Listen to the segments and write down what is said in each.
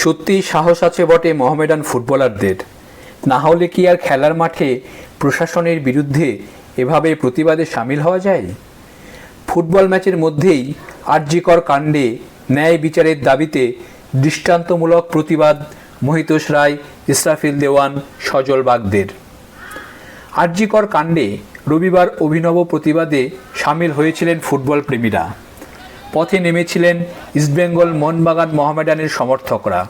সত্যিই সাহস আছে বটে মোহামেডান ফুটবলারদের। না হলে কি আর খেলার মাঠে প্রশাসনের বিরুদ্ধে এভাবে প্রতিবাদে সামিল হওয়া যায়? ফুটবল ম্যাচের মধ্যেই আরজিকর কাণ্ডে ন্যায় বিচারের দাবিতে দৃষ্টান্তমূলক প্রতিবাদ মহিতোষ রায়, ইসরাফিল দেওয়ান, সজল বাগদের। আরজিকর কাণ্ডে রবিবার অভিনব প্রতিবাদে সামিল হয়েছিলেন ফুটবল প্রেমীরা। পথে নেমেছিলেন ইস্টবেঙ্গল মোহনবাগান মোহামেডানের সমর্থকরা।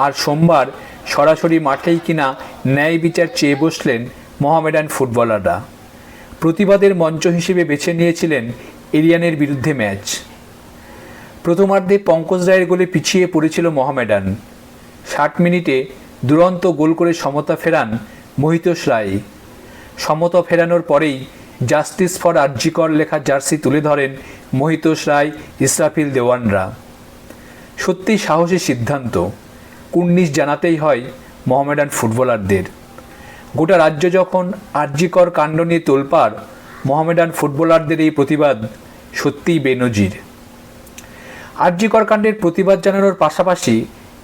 আর সোমবার সরাসরি মাঠেই কিনা ন্যায় বিচার চেয়ে বসলেন মোহামেডান ফুটবলাররা। প্রতিবাদের মঞ্চ হিসেবে বেছে নিয়েছিলেন এরিয়ানের বিরুদ্ধে ম্যাচ। প্রথমার্ধে পঙ্কজ রায়ের গোলে পিছিয়ে পড়েছিল মোহামেডান। 60 মিনিটে দুরন্ত গোল করে সমতা ফেরান মহিতোষ রায়। সমতা ফেরানোর পরেই জাস্টিস ফর আরজিকর লেখা জার্সি তুলে ধরেন মহিতোষ রায়, ইসরাফিল দেওয়ানরা। সত্যি সাহসী সিদ্ধান্ত, কুর্নিশ জানাতেই হয় মোহামেডান ফুটবলারদের। গোটা রাজ্য যখন আরজিকর কাণ্ড নিয়ে তোলপাড়, মোহামেডান ফুটবলারদের এই প্রতিবাদ সত্যিই বেনজির। আরজিকর কাণ্ডের প্রতিবাদ জানানোর পাশাপাশি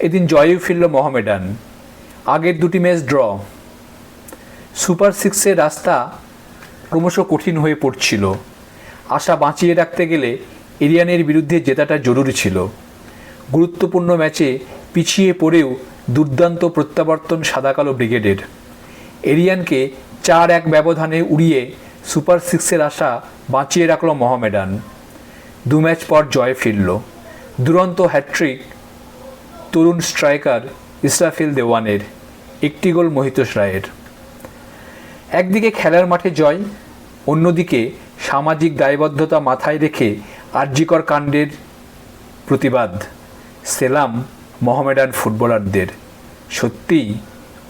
এদিন জয়েও ফিরল মোহামেডান। আগের দুটি ম্যাচ ড্র। সুপার সিক্সের রাস্তা ক্রমশ কঠিন হয়ে পড়ছিল। আশা বাঁচিয়ে রাখতে গেলে এরিয়ানের বিরুদ্ধে জেতাটা জরুরি ছিল। গুরুত্বপূর্ণ ম্যাচে পিছিয়ে পড়েও দুর্দান্ত প্রত্যাবর্তন সাদাকালো ব্রিগেডের। এরিয়ানকে 4-1 ব্যবধানে উড়িয়ে সুপার সিক্সের আশা বাঁচিয়ে রাখল মোহামেডান। 2 ম্যাচ পর জয় ফিরল। দুরন্ত হ্যাট্রিক তরুণ স্ট্রাইকার ইসরাফিল দেওয়ানের, 1টি গোল মহিতোষ রায়ের। একদিকে খেলার মাঠে জয়, অন্যদিকে সামাজিক দায়বদ্ধতা মাথায় রেখে আরজিকর কাণ্ডের প্রতিবাদ। সেলাম মোহামেডান ফুটবলারদের। সত্যিই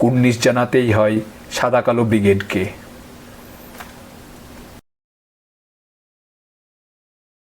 কুর্নিশ জানাতেই হয় সাদা কালো ব্রিগেডকে।